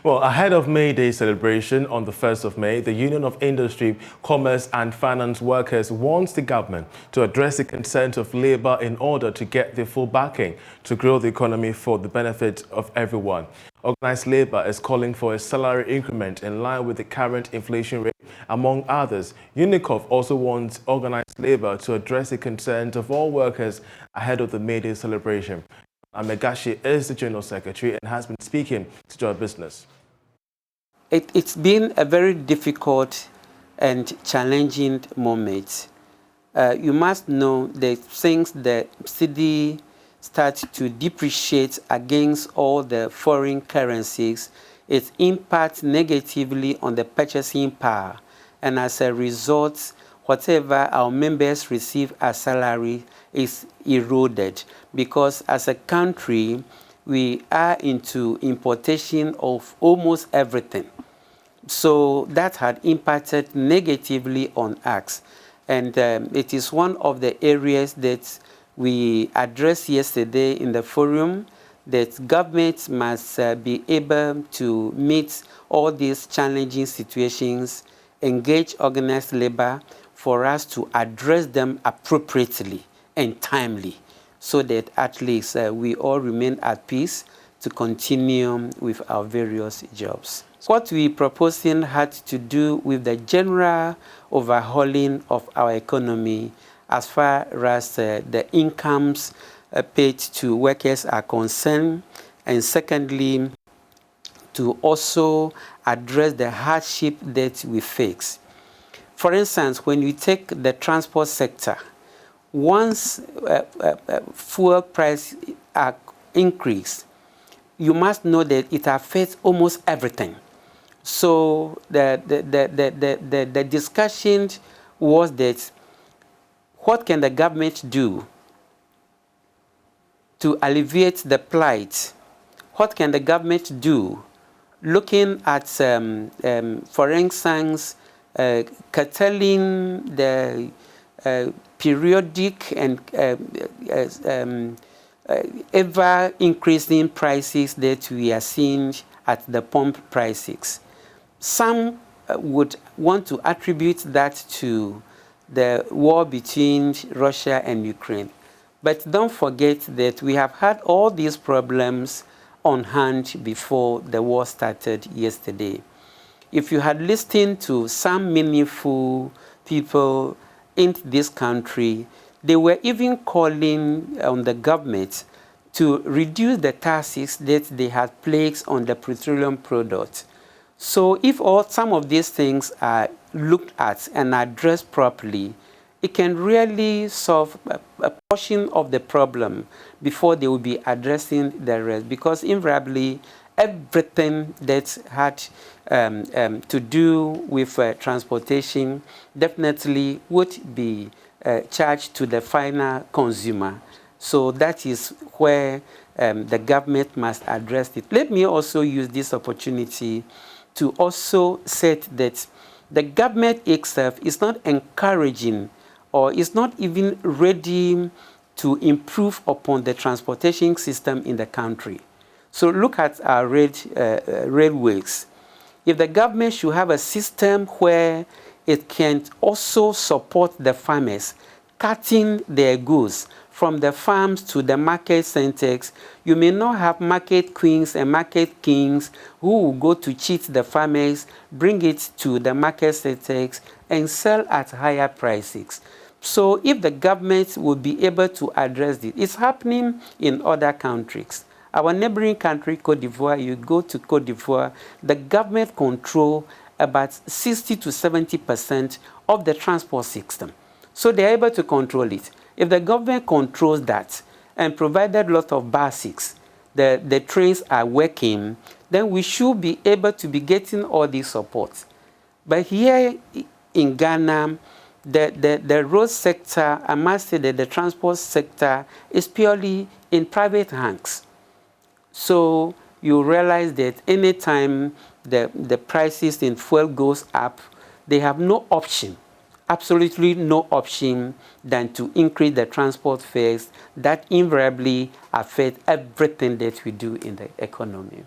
Well, ahead of May Day celebration on the 1st of May, the Union of Industry, Commerce and Finance Workers wants the government to address the concerns of labor in order to get the full backing to grow the economy for the benefit of everyone. Organized labor is calling for a salary increment in line with the current inflation rate, among others. UNICOF also wants organized labor to address the concerns of all workers ahead of the May Day celebration. Amegashi is the General Secretary and has been speaking to Joy Business. It's been a very difficult and challenging moment. You must know that since the cedi started to depreciate against all the foreign currencies, it impacts negatively on the purchasing power. And as a result, whatever our members receive as salary is eroded, because as a country, we are into importation of almost everything. So that had impacted negatively on us. And it is one of the areas that we addressed yesterday in the forum, that governments must be able to meet all these challenging situations, engage organized labor for us to address them appropriately and timely, so that at least we all remain at peace to continue with our various jobs. What we proposing had to do with the general overhauling of our economy as far as the incomes paid to workers are concerned, and secondly, to also address the hardship that we face. For instance, when you take the transport sector, once fuel price are increased, you must know that it affects almost everything. So the discussion was that what can the government do to alleviate the plight? What can the government do looking at, for instance, curtailing the periodic and ever-increasing prices that we are seeing at the pump prices. Some would want to attribute that to the war between Russia and Ukraine. But don't forget that we have had all these problems on hand before the war started yesterday. If you had listened to some meaningful people in this country, they were even calling on the government to reduce the taxes that they had placed on the petroleum products. So if some of these things are looked at and addressed properly, it can really solve a portion of the problem before they will be addressing the rest. Because invariably, everything that had to do with transportation definitely would be charged to the final consumer. So that is where the government must address it. Let me also use this opportunity to also say that the government itself is not encouraging or is not even ready to improve upon the transportation system in the country. So look at our railways. If the government should have a system where it can also support the farmers, cutting their goods from the farms to the market centers, you may not have market queens and market kings who will go to cheat the farmers, bring it to the market centers, and sell at higher prices. So if the government will be able to address this, it's happening in other countries. Our neighboring country, Cote d'Ivoire, you go to Cote d'Ivoire, the government control about 60 to 70% of the transport system. So they're able to control it. If the government controls that and provided a lot of basics, the trains are working, then we should be able to be getting all these support. But here in Ghana, the road sector, I must say that the transport sector is purely in private hands. So you realize that anytime the prices in fuel goes up, they have no option, absolutely no option than to increase the transport fares that invariably affect everything that we do in the economy.